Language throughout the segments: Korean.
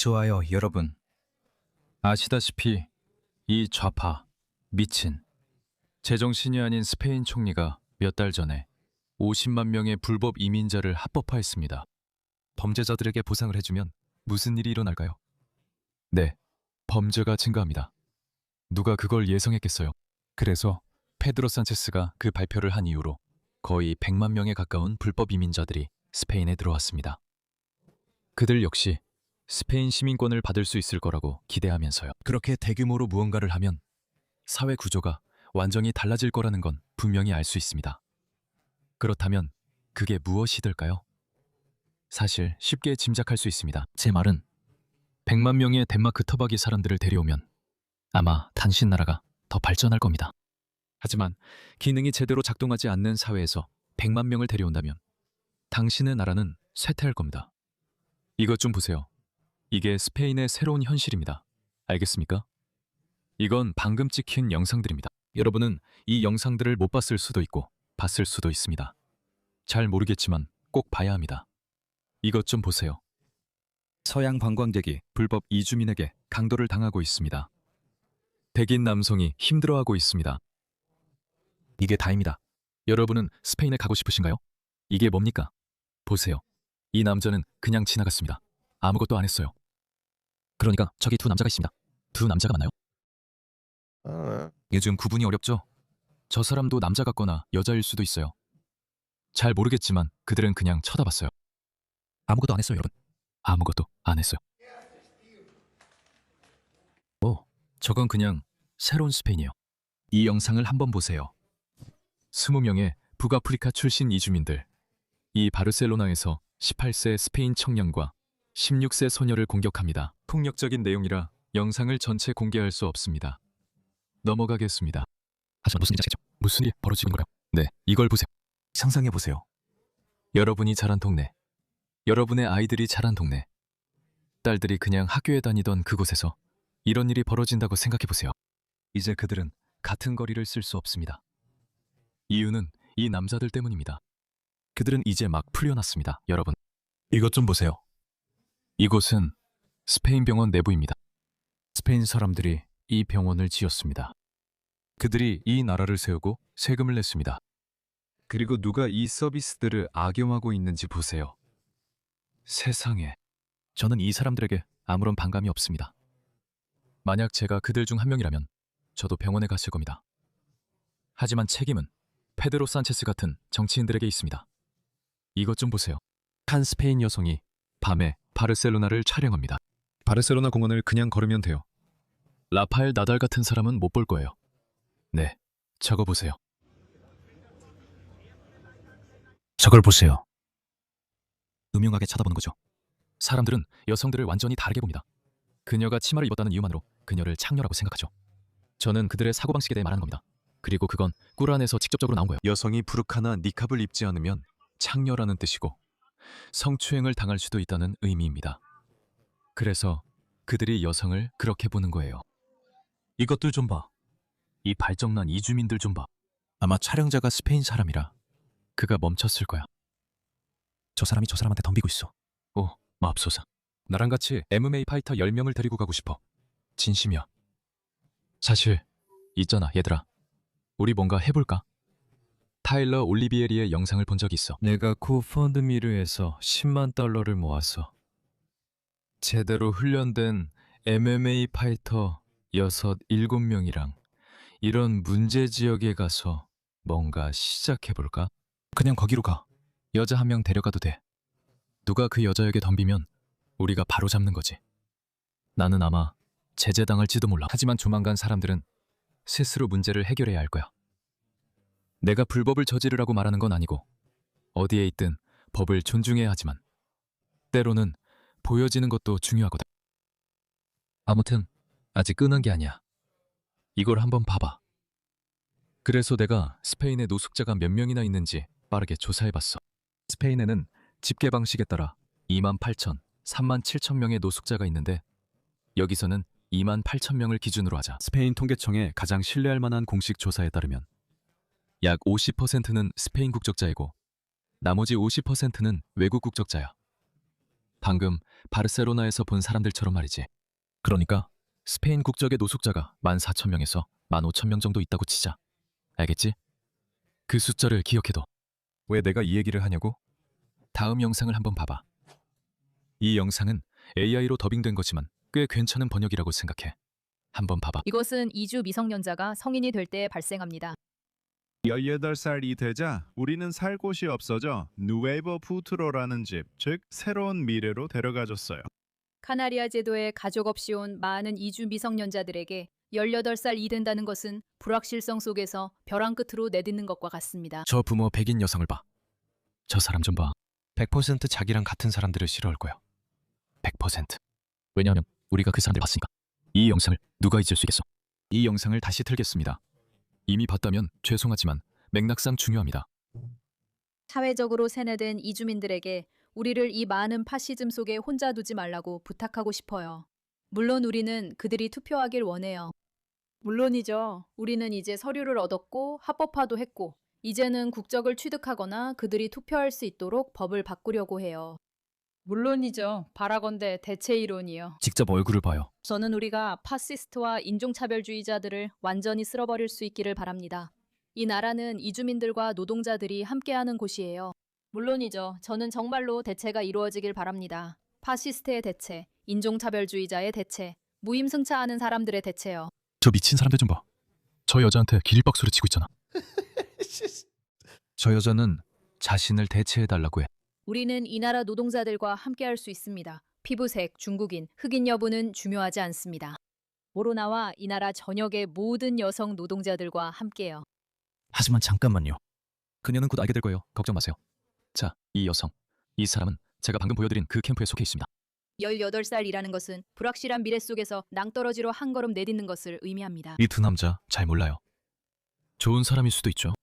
좋아요, 여러분. 아시다시피 이 좌파, 미친, 제정신이 아닌 스페인 총리가 몇 달 전에 50만 명의 불법 이민자를 합법화했습니다. 범죄자들에게 보상을 해주면 무슨 일이 일어날까요? 네, 범죄가 증가합니다. 누가 그걸 예상했겠어요? 그래서 페드로 산체스가 그 발표를 한 이후로 거의 100만 명에 가까운 불법 이민자들이 스페인에 들어왔습니다. 그들 역시 스페인 시민권을 받을 수 있을 거라고 기대하면서요. 그렇게 대규모로 무언가를 하면 사회 구조가 완전히 달라질 거라는 건 분명히 알 수 있습니다. 그렇다면 그게 무엇이 될까요? 사실 쉽게 짐작할 수 있습니다. 제 말은 100만 명의 덴마크 터벅이 사람들을 데려오면 아마 당신 나라가 더 발전할 겁니다. 하지만 기능이 제대로 작동하지 않는 사회에서 100만 명을 데려온다면 당신의 나라는 쇠퇴할 겁니다. 이것 좀 보세요. 이게 스페인의 새로운 현실입니다. 알겠습니까? 이건 방금 찍힌 영상들입니다. 여러분은 이 영상들을 못 봤을 수도 있고 봤을 수도 있습니다. 잘 모르겠지만 꼭 봐야 합니다. 이것 좀 보세요. 서양 관광객이 불법 이주민에게 강도를 당하고 있습니다. 백인 남성이 힘들어하고 있습니다. 이게 다입니다. 여러분은 스페인에 가고 싶으신가요? 이게 뭡니까? 보세요. 이 남자는 그냥 지나갔습니다. 아무것도 안 했어요. 그러니까 저기 두 남자가 있습니다. 두 남자가 맞나요? 요즘 구분이 어렵죠? 저 사람도 남자 같거나 여자일 수도 있어요. 잘 모르겠지만 그들은 그냥 쳐다봤어요. 아무것도 안 했어요, 여러분. 아무것도 안 했어요. 저건 그냥 새로운 스페인이에요. 이 영상을 한번 보세요. 20명의 북아프리카 출신 이주민들. 이 바르셀로나에서 18세 스페인 청년과 16세 소녀를 공격합니다. 폭력적인 내용이라 영상을 전체 공개할 수 없습니다. 넘어가겠습니다. 하지만 무슨 일이 자겠죠? 무슨 일이 벌어지는 거요? 네, 이걸 보세요. 상상해보세요. 여러분이 자란 동네, 여러분의 아이들이 자란 동네, 딸들이 그냥 학교에 다니던 그곳에서 이런 일이 벌어진다고 생각해보세요. 이제 그들은 같은 거리를 쓸 수 없습니다. 이유는 이 남자들 때문입니다. 그들은 이제 막 풀려났습니다, 여러분. 이것 좀 보세요. 이곳은 스페인 병원 내부입니다. 스페인 사람들이 이 병원을 지었습니다. 그들이 이 나라를 세우고 세금을 냈습니다. 그리고 누가 이 서비스들을 악용하고 있는지 보세요. 세상에. 저는 이 사람들에게 아무런 반감이 없습니다. 만약 제가 그들 중 한 명이라면 저도 병원에 갔을 겁니다. 하지만 책임은 페드로 산체스 같은 정치인들에게 있습니다. 이것 좀 보세요. 한 스페인 여성이 밤에 바르셀로나를 촬영합니다. 바르셀로나 공원을 그냥 걸으면 돼요. 라파엘 나달 같은 사람은 못 볼 거예요. 네, 저거 보세요. 저걸 보세요. 음흉하게 쳐다보는 거죠. 사람들은 여성들을 완전히 다르게 봅니다. 그녀가 치마를 입었다는 이유만으로 그녀를 창녀라고 생각하죠. 저는 그들의 사고방식에 대해 말하는 겁니다. 그리고 그건 꾸란에서 직접적으로 나온 거예요. 여성이 부르카나 니캅을 입지 않으면 창녀라는 뜻이고 성추행을 당할 수도 있다는 의미입니다. 그래서 그들이 여성을 그렇게 보는 거예요. 이것들 좀 봐. 이 발정난 이주민들 좀 봐. 아마 촬영자가 스페인 사람이라 그가 멈췄을 거야. 저 사람이 저 사람한테 덤비고 있어. 오, 맙소사. 나랑 같이 MMA 파이터 10명을 데리고 가고 싶어. 진심이야. 사실 있잖아, 얘들아. 우리 뭔가 해볼까? 타일러 올리비에리의 영상을 본 적이 있어. 내가 고펀드미르에서 10만 달러를 모았어. 제대로 훈련된 MMA 파이터 6, 7명이랑 이런 문제 지역에 가서 뭔가 시작해볼까? 그냥 거기로 가. 여자 한 명 데려가도 돼. 누가 그 여자에게 덤비면 우리가 바로 잡는 거지. 나는 아마 제재당할지도 몰라. 하지만 조만간 사람들은 스스로 문제를 해결해야 할 거야. 내가 불법을 저지르라고 말하는 건 아니고 어디에 있든 법을 존중해야 하지만 때로는 보여지는 것도 중요하거든. 아무튼 아직 끝난 게 아니야. 이걸 한번 봐봐. 그래서 내가 스페인에 노숙자가 몇 명이나 있는지 빠르게 조사해봤어. 스페인에는 집계 방식에 따라 2만 8천, 3만 7천 명의 노숙자가 있는데 여기서는 2만 8천 명을 기준으로 하자. 스페인 통계청의 가장 신뢰할 만한 공식 조사에 따르면 약 50%는 스페인 국적자이고 나머지 50%는 외국 국적자야. 방금 바르셀로나에서 본 사람들처럼 말이지. 그러니까 스페인 국적의 노숙자가 14,000명에서 15,000명 정도 있다고 치자. 알겠지? 그 숫자를 기억해둬. 왜 내가 이 얘기를 하냐고? 다음 영상을 한번 봐봐. 이 영상은 AI로 더빙된 거지만 꽤 괜찮은 번역이라고 생각해. 한번 봐봐. 이것은 이주 미성년자가 성인이 될 때 발생합니다. 18살이 되자 우리는 살 곳이 없어져 누에보 푸트로라는 집, 즉 새로운 미래로 데려가줬어요. 카나리아 제도에 가족 없이 온 많은 이주 미성년자들에게 18살이 된다는 것은 불확실성 속에서 벼랑 끝으로 내딛는 것과 같습니다. 저 부모 백인 여성을 봐. 저 사람 좀 봐. 100% 자기랑 같은 사람들을 싫어할 거야. 100%. 왜냐하면 우리가 그 사람들 봤으니까. 이 영상을 누가 잊을 수 있겠어? 이 영상을 다시 틀겠습니다. 이미 봤다면 죄송하지만 맥락상 중요합니다. 사회적으로 세뇌된 이주민들에게 우리를 이 많은 파시즘 속에 혼자 두지 말라고 부탁하고 싶어요. 물론 우리는 그들이 투표하길 원해요. 물론이죠. 우리는 이제 서류를 얻었고 합법화도 했고 이제는 국적을 취득하거나 그들이 투표할 수 있도록 법을 바꾸려고 해요. 물론이죠. 바라건대 대체 이론이요. 직접 얼굴을 봐요. 저는 우리가 파시스트와 인종차별주의자들을 완전히 쓸어버릴 수 있기를 바랍니다. 이 나라는 이주민들과 노동자들이 함께하는 곳이에요. 물론이죠. 저는 정말로 대체가 이루어지길 바랍니다. 파시스트의 대체, 인종차별주의자의 대체, 무임승차하는 사람들의 대체요. 저 미친 사람들 좀 봐. 저 여자한테 기립박수를 치고 있잖아. 저 여자는 자신을 대체해달라고 해. 우리는 이 나라 노동자들과 함께할 수 있습니다. 피부색, 중국인, 흑인 여부는 중요하지 않습니다. 모로나와 이 나라 전역의 모든 여성 노동자들과 함께요. 하지만 잠깐만요. 그녀는 곧 알게 될 거예요. 걱정 마세요. 자, 이 여성. 이 사람은 제가 방금 보여드린 그 캠프에 속해 있습니다. 18살이라는 것은 불확실한 미래 속에서 낭떠러지로 한 걸음 내딛는 것을 의미합니다. 이 두 남자 잘 몰라요. 좋은 사람일 수도 있죠.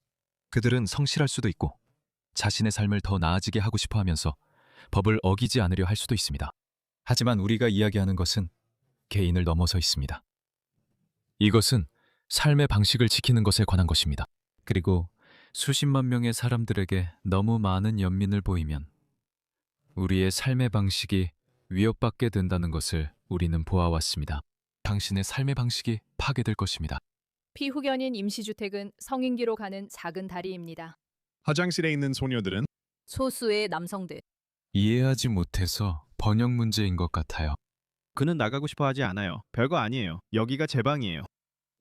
그들은 성실할 수도 있고 자신의 삶을 더 나아지게 하고 싶어 하면서 법을 어기지 않으려 할 수도 있습니다. 하지만 우리가 이야기하는 것은 개인을 넘어서 있습니다. 이것은 삶의 방식을 지키는 것에 관한 것입니다. 그리고 수십만 명의 사람들에게 너무 많은 연민을 보이면 우리의 삶의 방식이 위협받게 된다는 것을 우리는 보아왔습니다. 당신의 삶의 방식이 파괴될 것입니다. 피후견인 임시주택은 성인기로 가는 작은 다리입니다. 화장실에 있는 소녀들은 소수의 남성들. 이해하지 못해서 번역 문제인 것 같아요. 그는 나가고 싶어 하지 않아요. 별거 아니에요. 여기가 제 방이에요.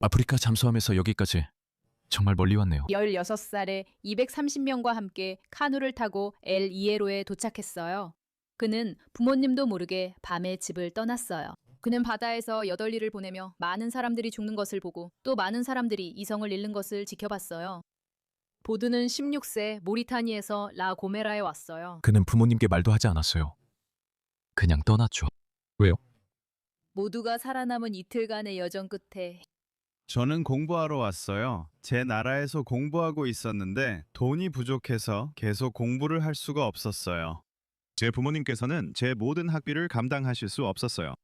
아프리카 잠수함에서 여기까지 정말 멀리 왔네요. 16살에 230명과 함께 카누를 타고 엘 이에로에 도착했어요. 그는 부모님도 모르게 밤에 집을 떠났어요. 그는 바다에서 8일을 보내며 많은 사람들이 죽는 것을 보고 또 많은 사람들이 이성을 잃는 것을 지켜봤어요. 보드는 16세 모리타니에서 라 고메라에 왔어요. 그는 부모님께 말도 하지 않았어요. 그냥 떠났죠. 왜요? 모두가 살아남은 이틀간의 여정 끝에 저는 공부하러 왔어요. 제 나라에서 공부하고 있었는데 돈이 부족해서 계속 공부를 할 수가 없었어요. 제 부모님께서는 제 모든 학비를 감당하실 수 없었어요.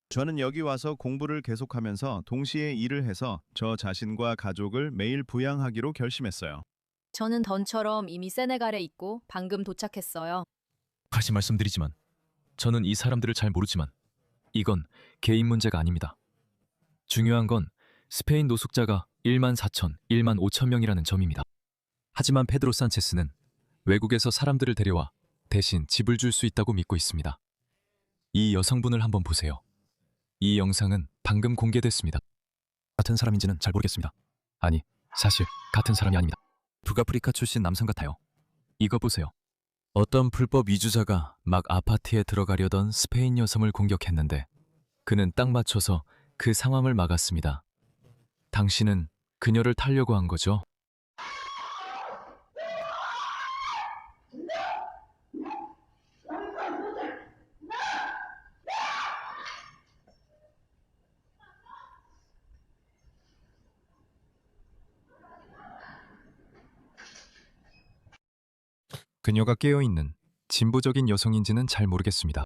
저는 여기 와서 공부를 계속하면서 동시에 일을 해서 저 자신과 가족을 매일 부양하기로 결심했어요. 저는 던처럼 이미 세네갈에 있고 방금 도착했어요. 다시 말씀드리지만 저는 이 사람들을 잘 모르지만 이건 개인 문제가 아닙니다. 중요한 건 스페인 노숙자가 14,000, 15,000명이라는 점입니다. 하지만 페드로 산체스는 외국에서 사람들을 데려와 대신 집을 줄 수 있다고 믿고 있습니다. 이 여성분을 한번 보세요. 이 영상은 방금 공개됐습니다. 같은 사람인지는 잘 모르겠습니다. 아니, 사실 같은 사람이 아닙니다. 북아프리카 출신 남성 같아요. 이거 보세요. 어떤 불법 이주자가 막 아파트에 들어가려던 스페인 여성을 공격했는데 그는 딱 맞춰서 그 상황을 막았습니다. 당신은 그녀를 타려고 한 거죠? 그녀가 깨어있는 진보적인 여성인지는 잘 모르겠습니다.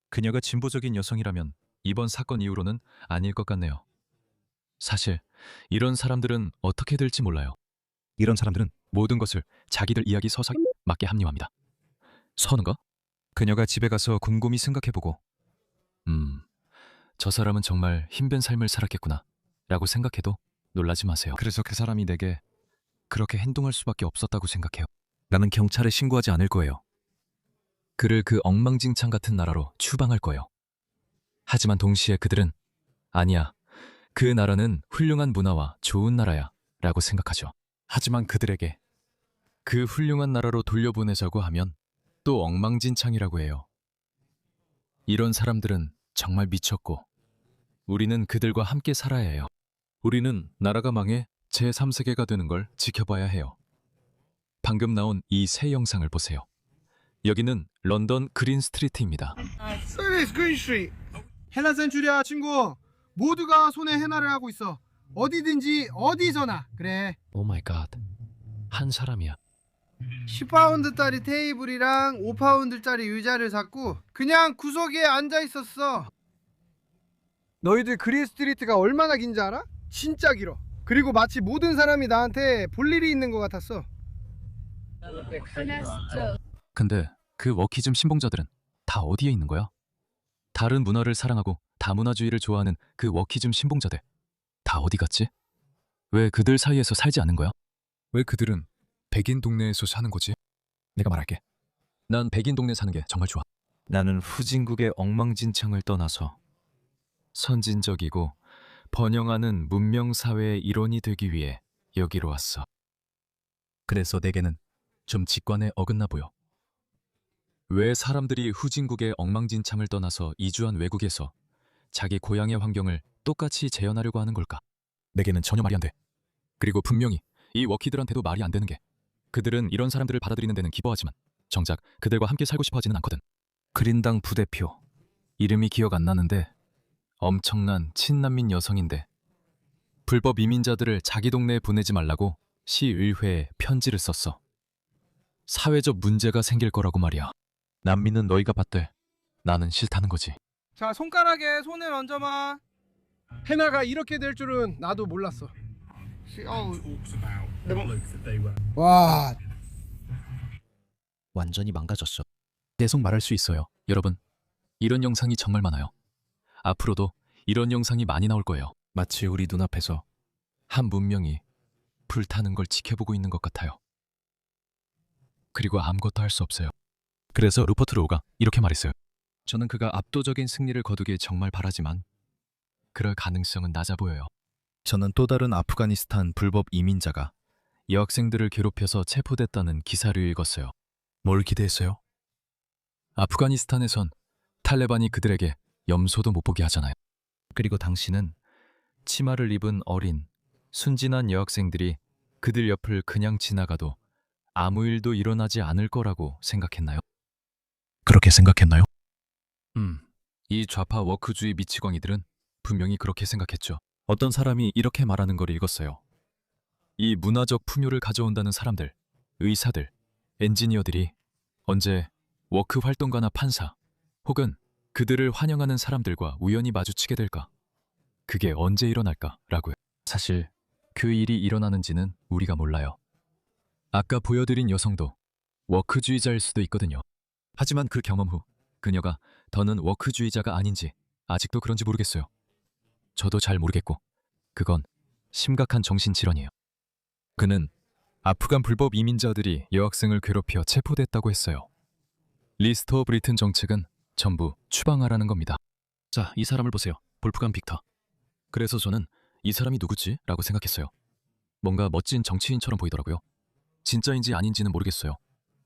그녀가 진보적인 여성이라면 이번 사건 이후로는 아닐 것 같네요. 사실 이런 사람들은 어떻게 될지 몰라요. 이런 사람들은 모든 것을 자기들 이야기 서사에 맞게 합리화합니다. 서는가? 그녀가 집에 가서 곰곰이 생각해보고 저 사람은 정말 힘든 삶을 살았겠구나 라고 생각해도 놀라지 마세요. 그래서 그 사람이 내게 그렇게 행동할 수밖에 없었다고 생각해요. 나는 경찰에 신고하지 않을 거예요. 그를 그 엉망진창 같은 나라로 추방할 거예요. 하지만 동시에 그들은 아니야, 그 나라는 훌륭한 문화와 좋은 나라야 라고 생각하죠. 하지만 그들에게 그 훌륭한 나라로 돌려보내자고 하면 또 엉망진창이라고 해요. 이런 사람들은 정말 미쳤고 우리는 그들과 함께 살아야 해요. 우리는 나라가 망해 제3세계가 되는 걸 지켜봐야 해요. 방금 나온 이 새 영상을 보세요. 여기는 런던 그린 스트리트입니다. 서비스 그린 스트리트. 헤나 센츄리야 친구. 모두가 손에 헤나를 하고 있어. 어디든지 어디서나. 그래. 오 마이 갓. 한 사람이야. 10파운드짜리 테이블이랑 5파운드짜리 의자를 샀고 그냥 구석에 앉아 있었어. 너희들 그린 스트리트가 얼마나 긴지 알아? 진짜 길어. 그리고 마치 모든 사람이 나한테 볼 일이 있는 것 같았어. 근데 그 워키즘 신봉자들은 다 어디에 있는 거야? 다른 문화를 사랑하고 다문화주의를 좋아하는 그 워키즘 신봉자들 다 어디 갔지? 왜 그들 사이에서 살지 않는 거야? 왜 그들은 백인 동네에서 사는 거지? 내가 말할게. 난 백인 동네 사는 게 정말 좋아. 나는 후진국의 엉망진창을 떠나서 선진적이고 번영하는 문명사회의 일원이 되기 위해 여기로 왔어. 그래서 내게는 좀 직관에 어긋나 보여. 왜 사람들이 후진국의 엉망진창을 떠나서 이주한 외국에서 자기 고향의 환경을 똑같이 재현하려고 하는 걸까? 내게는 전혀 말이 안 돼. 그리고 분명히 이 워키들한테도 말이 안 되는 게 그들은 이런 사람들을 받아들이는 데는 기뻐하지만 정작 그들과 함께 살고 싶어 하지는 않거든. 그린당 부대표. 이름이 기억 안 나는데 엄청난 친난민 여성인데 불법 이민자들을 자기 동네에 보내지 말라고 시의회에 편지를 썼어. 사회적 문제가 생길 거라고 말이야. 난민은 너희가 받되 나는 싫다는 거지. 자, 손가락에 손을 얹어봐. 헤나가 이렇게 될 줄은 나도 몰랐어. 와, 완전히 망가졌어. 계속 말할 수 있어요. 여러분, 이런 영상이 정말 많아요. 앞으로도 이런 영상이 많이 나올 거예요. 마치 우리 눈앞에서 한 문명이 불타는 걸 지켜보고 있는 것 같아요. 그리고 아무것도 할 수 없어요. 그래서 루퍼트 로우가 이렇게 말했어요. 저는 그가 압도적인 승리를 거두길 정말 바라지만 그럴 가능성은 낮아 보여요. 저는 또 다른 아프가니스탄 불법 이민자가 여학생들을 괴롭혀서 체포됐다는 기사를 읽었어요. 뭘 기대했어요? 아프가니스탄에선 탈레반이 그들에게 염소도 못 보게 하잖아요. 그리고 당신은 치마를 입은 어린, 순진한 여학생들이 그들 옆을 그냥 지나가도 아무 일도 일어나지 않을 거라고 생각했나요? 그렇게 생각했나요? 이 좌파 워크주의 미치광이들은 분명히 그렇게 생각했죠. 어떤 사람이 이렇게 말하는 걸 읽었어요. 이 문화적 풍요를 가져온다는 사람들, 의사들, 엔지니어들이 언제 워크 활동가나 판사 혹은 그들을 환영하는 사람들과 우연히 마주치게 될까? 그게 언제 일어날까? 라고요. 사실 그 일이 일어나는지는 우리가 몰라요. 아까 보여드린 여성도 워크주의자일 수도 있거든요. 하지만 그 경험 후 그녀가 더는 워크주의자가 아닌지 아직도 그런지 모르겠어요. 저도 잘 모르겠고 그건 심각한 정신질환이에요. 그는 아프간 불법 이민자들이 여학생을 괴롭혀 체포됐다고 했어요. 리스트 오브 리튼 정책은 전부 추방하라는 겁니다. 자, 이 사람을 보세요. 볼프간 빅터. 그래서 저는 이 사람이 누구지? 라고 생각했어요. 뭔가 멋진 정치인처럼 보이더라고요. 진짜인지 아닌지는 모르겠어요.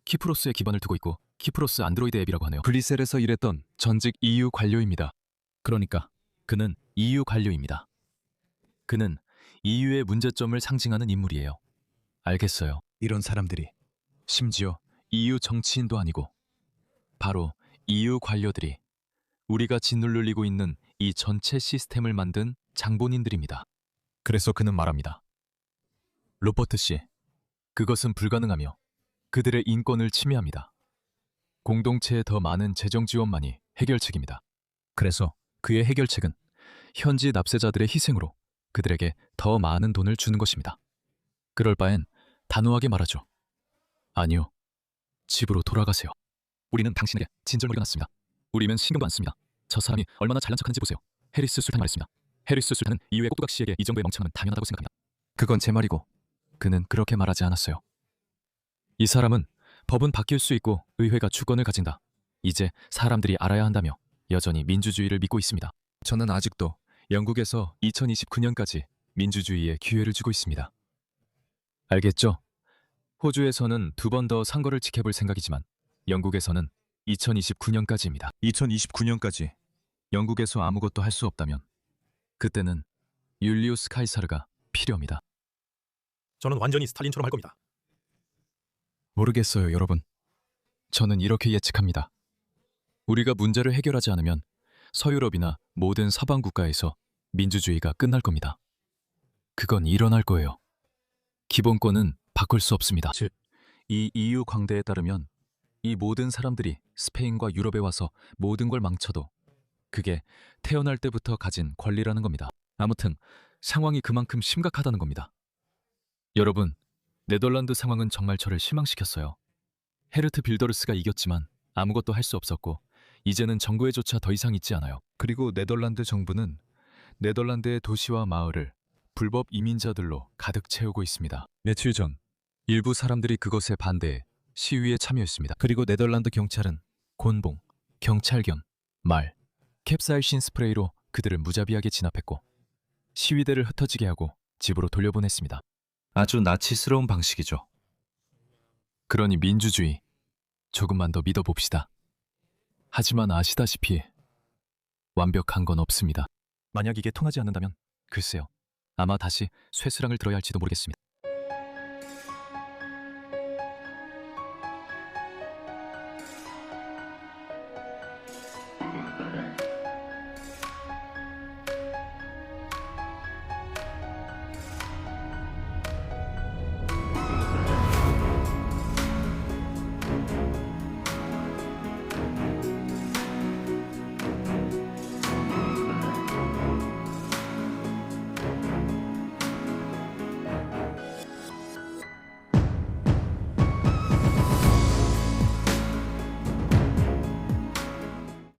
키프로스에 기반을 두고 있고 키프로스 안드로이드 앱이라고 하네요. 블리셀에서 일했던 전직 EU 관료입니다. 그러니까 그는 EU 관료입니다. 그는 EU의 문제점을 상징하는 인물이에요. 알겠어요. 이런 사람들이 심지어 EU 정치인도 아니고 바로 EU 관료들이 우리가 짓눌리고 있는 이 전체 시스템을 만든 장본인들입니다. 그래서 그는 말합니다. 로버트 씨, 그것은 불가능하며 그들의 인권을 침해합니다. 공동체에 더 많은 재정 지원만이 해결책입니다. 그래서 그의 해결책은 현지 납세자들의 희생으로 그들에게 더 많은 돈을 주는 것입니다. 그럴 바엔 단호하게 말하죠. 아니요, 집으로 돌아가세요. 우리는 당신에게 진절 먹여놨습니다. 우리면 신경도 안 씁니다. 저 사람이 얼마나 잘난 척하는지 보세요. 해리스 술탄이 말했습니다. 해리스 술탄은 이후에 꼭두각 씨에게 이 정도의 멍청함은 당연하다고 생각합니다. 그건 제 말이고 그는 그렇게 말하지 않았어요. 이 사람은 법은 바뀔 수 있고 의회가 주권을 가진다. 이제 사람들이 알아야 한다며 여전히 민주주의를 믿고 있습니다. 저는 아직도 영국에서 2029년까지 민주주의에 기회를 주고 있습니다. 알겠죠? 호주에서는 2번 더 상거를 지켜볼 생각이지만 영국에서는 2029년까지입니다. 2029년까지 영국에서 아무것도 할 수 없다면 그때는 율리우스 카이사르가 필요합니다. 저는 완전히 스탈린처럼 할 겁니다. 모르겠어요, 여러분. 저는 이렇게 예측합니다. 우리가 문제를 해결하지 않으면 서유럽이나 모든 서방 국가에서 민주주의가 끝날 겁니다. 그건 일어날 거예요. 기본권은 바꿀 수 없습니다. 즉, 이 EU 광대에 따르면 이 모든 사람들이 스페인과 유럽에 와서 모든 걸 망쳐도 그게 태어날 때부터 가진 권리라는 겁니다. 아무튼 상황이 그만큼 심각하다는 겁니다. 여러분, 네덜란드 상황은 정말 저를 실망시켰어요. 헤르트 빌더르스가 이겼지만 아무것도 할 수 없었고 이제는 정부에조차 더 이상 있지 않아요. 그리고 네덜란드 정부는 네덜란드의 도시와 마을을 불법 이민자들로 가득 채우고 있습니다. 며칠 전 일부 사람들이 그것에 반대해 시위에 참여했습니다. 그리고 네덜란드 경찰은 곤봉, 경찰견, 말, 캡사이신 스프레이로 그들을 무자비하게 진압했고 시위대를 흩어지게 하고 집으로 돌려보냈습니다. 아주 나치스러운 방식이죠. 그러니 민주주의, 조금만 더 믿어봅시다. 하지만 아시다시피 완벽한 건 없습니다. 만약 이게 통하지 않는다면 글쎄요. 아마 다시 쇠스랑을 들어야 할지도 모르겠습니다.